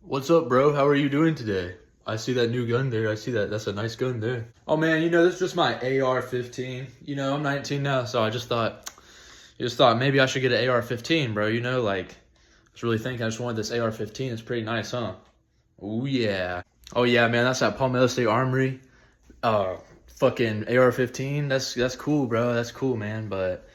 What's up, bro? How are you doing today? I see that new gun there. I see that. That's a nice gun there. Oh man, this is just my AR-15. I'm 19 now, so I just thought maybe I should get an AR-15, bro. I was really thinking I just wanted this AR-15. It's pretty nice, huh? Oh yeah. Oh yeah, man. That's at Palmetto State Armory. Fucking AR-15. That's cool, bro. That's cool, man. But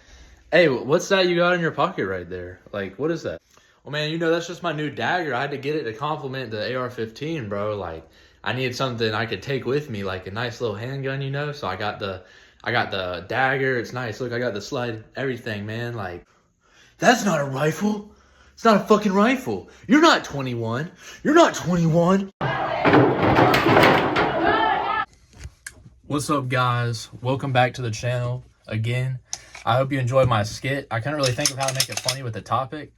hey, what's that you got in your pocket right there? Like, what is that? Well, man, that's just my new dagger. I had to get it to complement the AR-15, bro. Like, I needed something I could take with me, like a nice little handgun. So I got the dagger. It's nice. Look, I got the slide, everything, man. Like, that's not a rifle. It's not a fucking rifle. You're not 21. You're not 21. What's up, guys? Welcome back to the channel again. I hope you enjoyed my skit. I couldn't really think of how to make it funny with the topic.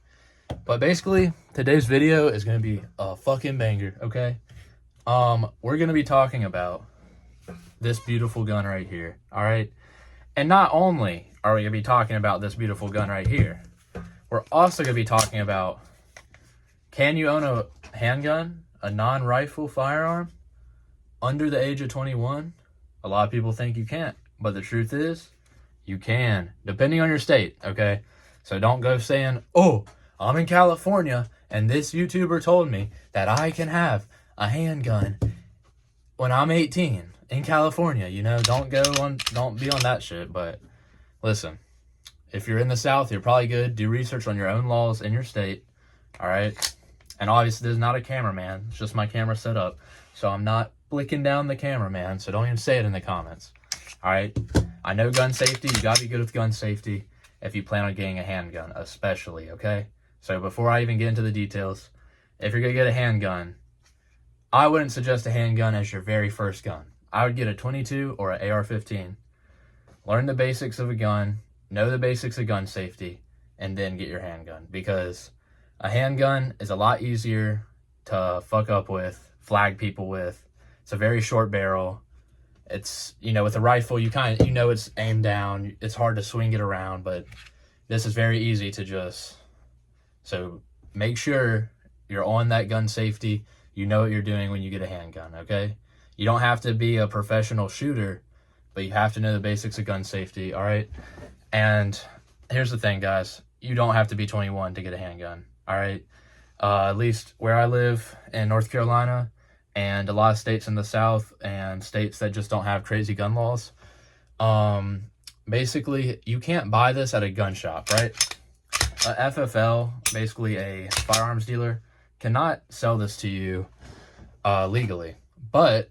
But basically, today's video is going to be a fucking banger, okay? We're going to be talking about this beautiful gun right here, all right? And not only are we going to be talking about this beautiful gun right here, we're also going to be talking about, can you own a handgun, a non-rifle firearm, under the age of 21? A lot of people think you can't, but the truth is, you can, depending on your state, okay? So don't go saying, oh, I'm in California, and this YouTuber told me that I can have a handgun when I'm 18 in California. Don't be on that shit. But listen, if you're in the South, you're probably good. Do research on your own laws in your state, all right? And obviously, there's not a cameraman. It's just my camera set up. So I'm not blicking down the cameraman, so don't even say it in the comments, all right? I know gun safety. You got to be good with gun safety if you plan on getting a handgun, especially, okay? So before I even get into the details, if you're going to get a handgun, I wouldn't suggest a handgun as your very first gun. I would get a 22 or an AR-15. Learn the basics of a gun, know the basics of gun safety, and then get your handgun. Because a handgun is a lot easier to fuck up with, flag people with. It's a very short barrel. It's, with a rifle, it's aimed down. It's hard to swing it around, but this is very easy to just... So make sure you're on that gun safety. You know what you're doing when you get a handgun, okay? You don't have to be a professional shooter, but you have to know the basics of gun safety, all right? And here's the thing, guys. You don't have to be 21 to get a handgun, all right? At least where I live in North Carolina and a lot of states in the South and states that just don't have crazy gun laws, basically, you can't buy this at a gun shop, right? A FFL, basically a firearms dealer, cannot sell this to you legally, but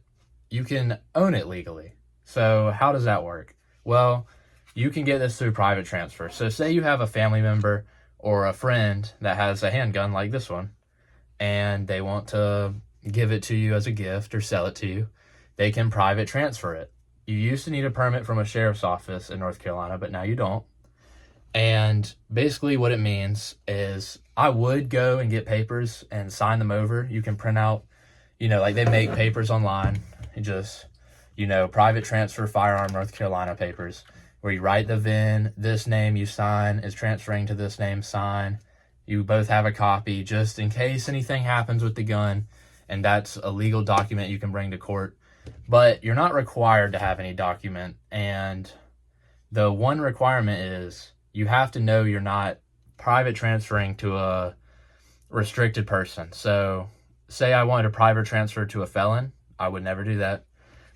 you can own it legally. So how does that work? Well, you can get this through private transfer. So say you have a family member or a friend that has a handgun like this one, and they want to give it to you as a gift or sell it to you. They can private transfer it. You used to need a permit from a sheriff's office in North Carolina, but now you don't. And basically what it means is I would go and get papers and sign them over. You can print out, like they make papers online. You just, private transfer firearm North Carolina papers where you write the VIN, this name you sign is transferring to this name, sign. You both have a copy just in case anything happens with the gun. And that's a legal document you can bring to court. But you're not required to have any document. And the one requirement is you have to know you're not private transferring to a restricted person. So say I wanted to private transfer to a felon, I would never do that.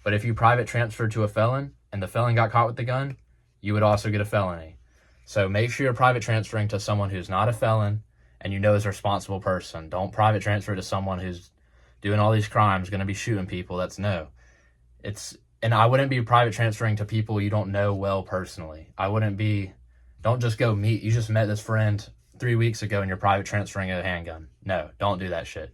But if you private transfer to a felon and the felon got caught with the gun, you would also get a felony. So make sure you're private transferring to someone who's not a felon and is a responsible person. Don't private transfer to someone who's doing all these crimes, going to be shooting people. That's no. And I wouldn't be private transferring to people you don't know well personally. Don't just go meet. You just met this friend 3 weeks ago and you're private transferring a handgun. No, don't do that shit.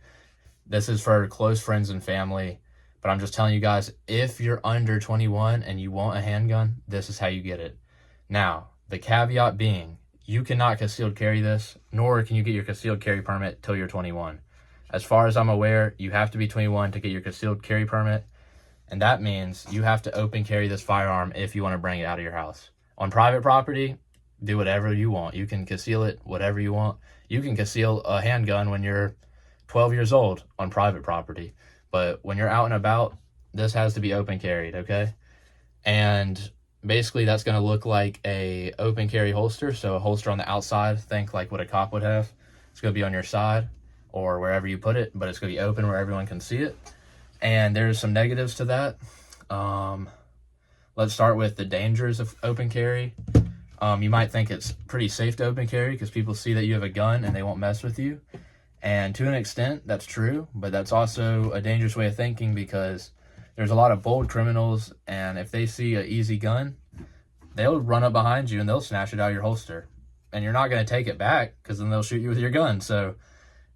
This is for close friends and family. But I'm just telling you guys, if you're under 21 and you want a handgun, this is how you get it. Now, the caveat being, you cannot concealed carry this, nor can you get your concealed carry permit till you're 21. As far as I'm aware, you have to be 21 to get your concealed carry permit. And that means you have to open carry this firearm if you want to bring it out of your house. On private property, do whatever you want. You can conceal it whatever you want. You can conceal a handgun when you're 12 years old on private property. But when you're out and about, this has to be open carried, okay? And basically that's going to look like a open carry holster. So a holster on the outside, think like what a cop would have. It's going to be on your side or wherever you put it, but it's going to be open where everyone can see it. And there's some negatives to that. Let's start with the dangers of open carry. You might think it's pretty safe to open carry because people see that you have a gun and they won't mess with you. And to an extent, that's true, but that's also a dangerous way of thinking because there's a lot of bold criminals, and if they see an easy gun, they'll run up behind you and they'll snatch it out of your holster. And you're not going to take it back because then they'll shoot you with your gun. So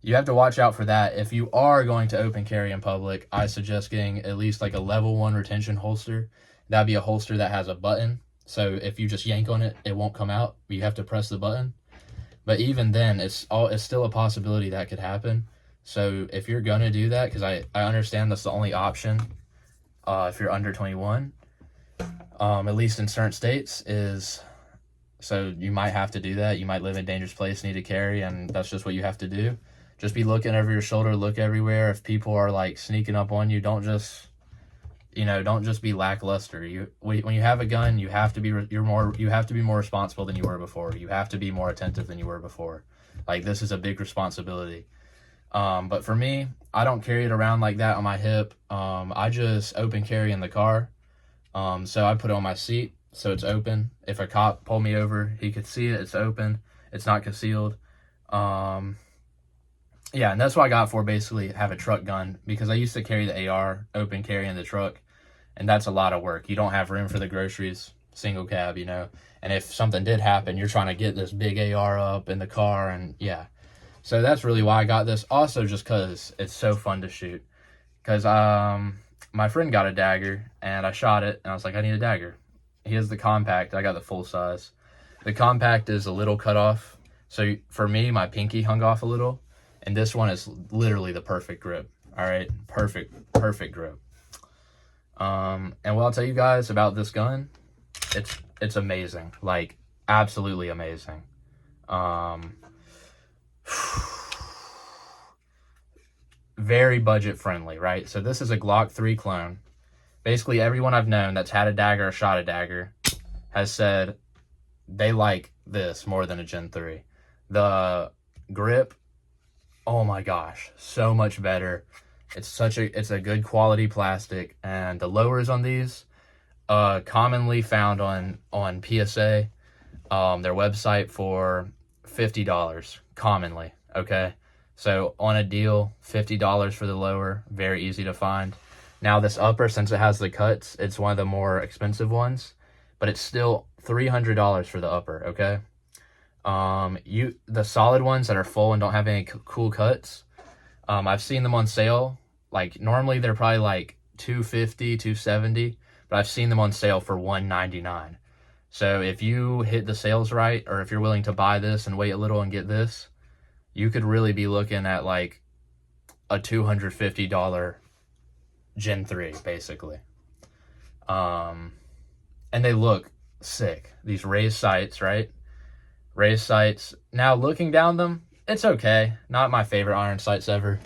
you have to watch out for that. If you are going to open carry in public, I suggest getting at least like a level 1 retention holster. That'd be a holster that has a button. So if you just yank on it, it won't come out. You have to press the button. But even then, it's still a possibility that could happen. So if you're going to do that, because I understand that's the only option if you're under 21, at least in certain states, is so you might have to do that. You might live in a dangerous place, need to carry, and that's just what you have to do. Just be looking over your shoulder, look everywhere. If people are like sneaking up on you, don't just be lackluster. When you have a gun, you have to be more responsible than you were before. You have to be more attentive than you were before. Like, this is a big responsibility. But for me, I don't carry it around like that on my hip. I just open carry in the car. So I put it on my seat so it's open. If a cop pulled me over, he could see it. It's open. It's not concealed. Yeah, and that's what I got for basically have a truck gun, because I used to carry the AR open carry in the truck, and that's a lot of work. You don't have room for the groceries, single cab, and if something did happen, you're trying to get this big AR up in the car, and yeah. So that's really why I got this. Also, just because it's so fun to shoot. Because my friend got a dagger, and I shot it, and I was like, I need a dagger. He has the compact. I got the full size. The compact is a little cut off. So for me, my pinky hung off a little. And this one is literally the perfect grip. All right, perfect grip. And what I'll tell you guys about this gun, it's amazing, like absolutely amazing. Very budget friendly, right? So this is a Glock 3 clone. Basically, everyone I've known that's had a dagger or shot a dagger has said they like this more than a Gen 3. The grip, oh my gosh, so much better. It's a good quality plastic, and the lowers on these, commonly found on PSA, their website, for $50 commonly. Okay, so on a deal, $50 for the lower, very easy to find. Now this upper, since it has the cuts, it's one of the more expensive ones, but it's still $300 for the upper. Okay. The solid ones that are full and don't have any cool cuts, I've seen them on sale. Like, normally they're probably like $250, $270, but I've seen them on sale for $199. So if you hit the sales right, or if you're willing to buy this and wait a little and get this, you could really be looking at like a $250 Gen 3, basically. And they look sick. These raised sights, right? Raised sights. Now, looking down them, it's okay. Not my favorite iron sights ever.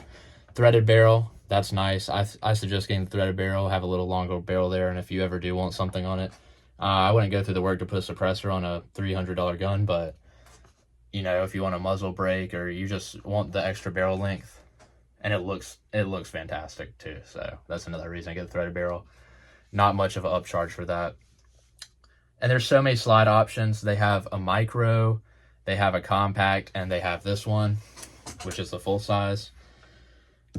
Threaded barrel, that's nice. I suggest getting the threaded barrel, have a little longer barrel there, and if you ever do want something on it, I wouldn't go through the work to put a suppressor on a $300 gun, but, if you want a muzzle brake or you just want the extra barrel length, and it looks fantastic too, so that's another reason I get the threaded barrel. Not much of an upcharge for that. And there's so many slide options. They have a micro, they have a compact, and they have this one, which is the full size.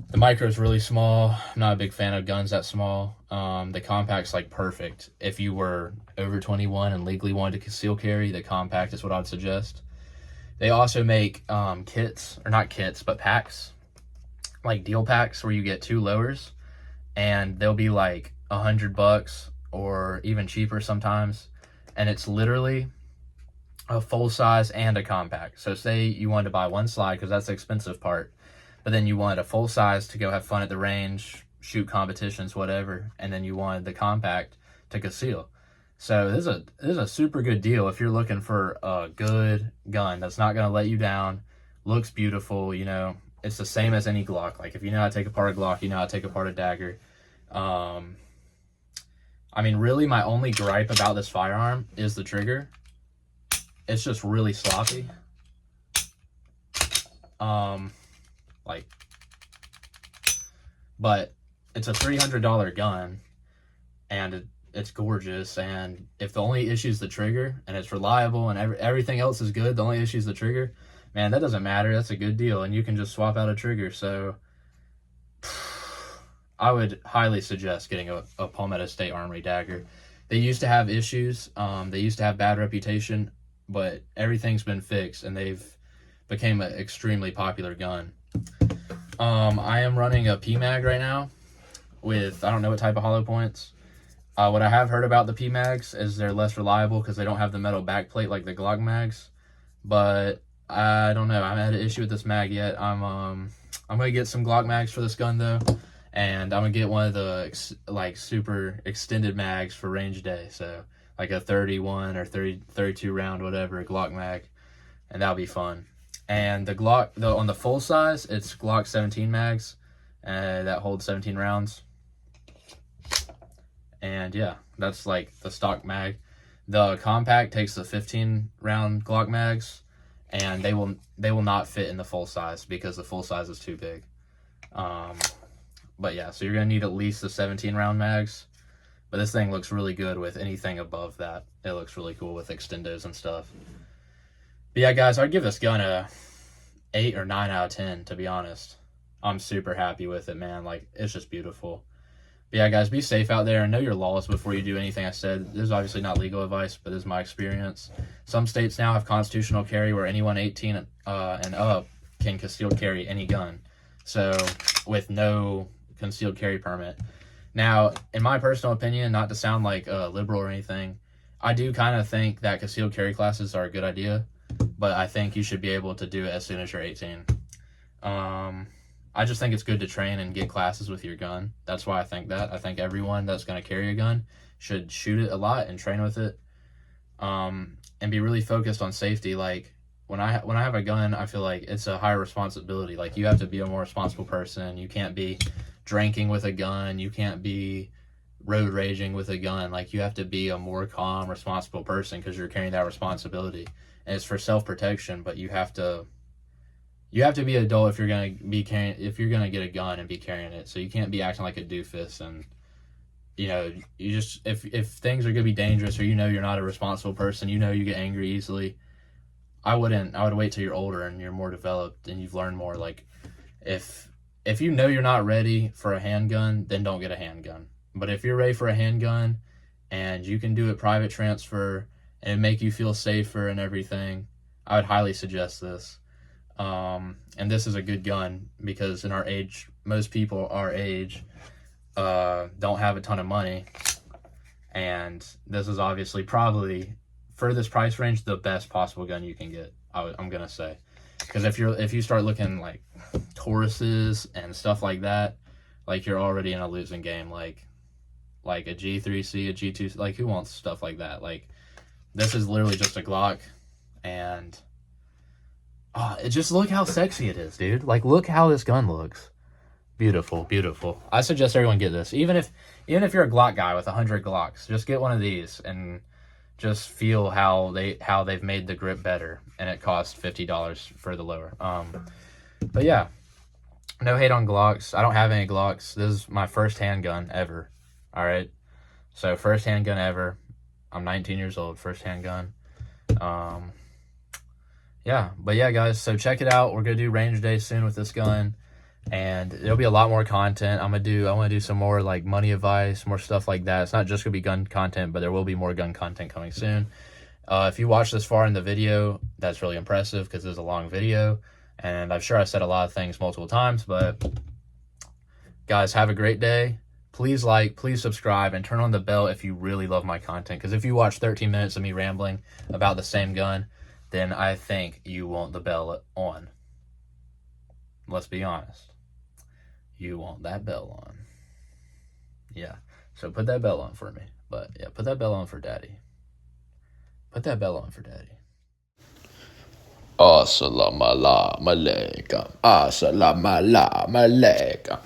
The micro is really small. I'm not a big fan of guns that small. The compact's like perfect. If you were over 21 and legally wanted to conceal carry, the compact is what I'd suggest. They also make kits, or not kits, but packs, like deal packs where you get 2 lowers, and they'll be like $100 or even cheaper sometimes. And it's literally a full size and a compact. So say you wanted to buy one slide, because that's the expensive part, but then you wanted a full size to go have fun at the range, shoot competitions, whatever, and then you wanted the compact to conceal. So this is a super good deal if you're looking for a good gun that's not going to let you down, looks beautiful, it's the same as any Glock. Like, if you know how to take apart a Glock, you know how to take apart a dagger. I mean, really, my only gripe about this firearm is the trigger. It's just really sloppy. But it's a $300 gun, and it's gorgeous. And if the only issue is the trigger, and it's reliable, and everything else is good, the only issue is the trigger, man, that doesn't matter. That's a good deal, and you can just swap out a trigger. So I would highly suggest getting a Palmetto State Armory dagger. They used to have issues. They used to have bad reputation, but everything's been fixed, and they've became an extremely popular gun. I am running a PMag right now with, I don't know what type of hollow points. What I have heard about the PMags is they're less reliable because they don't have the metal backplate like the Glock mags. But I don't know. I haven't had an issue with this mag yet. I'm gonna get some Glock mags for this gun though, and I'm gonna get one of the like super extended mags for range day. So like a 31 or 32 round, whatever, Glock mag, and that'll be fun. And the Glock, on the full size, it's Glock 17 mags, that holds 17 rounds. And yeah, that's like the stock mag. The compact takes the 15 round Glock mags, and they will not fit in the full size because the full size is too big. But yeah, so you're gonna need at least the 17 round mags. But this thing looks really good with anything above that. It looks really cool with extendos and stuff. But yeah, guys, I'd give this gun a 8 or 9 out of 10, to be honest. I'm super happy with it, man. Like, it's just beautiful. But yeah, guys, be safe out there and know your laws before you do anything I said. This is obviously not legal advice, but this is my experience. Some states now have constitutional carry where anyone 18 and up can concealed carry any gun. So, with no concealed carry permit. Now, in my personal opinion, not to sound like liberal or anything, I do kind of think that concealed carry classes are a good idea, but I think you should be able to do it as soon as you're 18. I just think it's good to train and get classes with your gun. That's why I think that. I think everyone that's going to carry a gun should shoot it a lot and train with it, and be really focused on safety. Like, when I have a gun, I feel like it's a higher responsibility. Like, you have to be a more responsible person. You can't be drinking with a gun. You can't be road raging with a gun. Like, you have to be a more calm, responsible person because you're carrying that responsibility. And it's for self-protection, but you have to be an adult if you're gonna get a gun and be carrying it. So you can't be acting like a doofus, and you just if things are gonna be dangerous, or you're not a responsible person, you get angry easily. I would wait till you're older and you're more developed and you've learned more. Like, if you're not ready for a handgun, then don't get a handgun. But if you're ready for a handgun and you can do it private transfer and make you feel safer and everything, I would highly suggest this. And this is a good gun because in our age, most people our age don't have a ton of money, and this is obviously probably, for this price range, the best possible gun you can get. I'm gonna say, because if you start looking like Tauruses and stuff like that, like, you're already in a losing game. Like a G3C, a G2, like, who wants stuff like that? Like, this is literally just a Glock, and it just, look how sexy it is, dude. Like, look how this gun looks. Beautiful, beautiful. I suggest everyone get this. Even if you're a Glock guy with 100 Glocks, just get one of these and just feel how they've made the grip better. And it costs $50 for the lower. But yeah, no hate on Glocks. I don't have any Glocks. This is my first handgun ever. All right, so first handgun ever. I'm 19 years old. First handgun. Yeah, but yeah, guys, so check it out. We're gonna do range day soon with this gun, and there'll be a lot more content. I want to do some more like money advice, more stuff like that. It's not just gonna be gun content, but there will be more gun content coming soon. If you watched this far in the video, that's really impressive because it's a long video, and I'm sure I said a lot of things multiple times. But guys, have a great day. Please like, please subscribe, and turn on the bell if you really love my content. Because if you watch 13 minutes of me rambling about the same gun, then I think you want the bell on. Let's be honest. You want that bell on. Yeah. So put that bell on for me. But yeah, put that bell on for Daddy. Put that bell on for Daddy. Assalamu alaikum. Assalamu alaikum.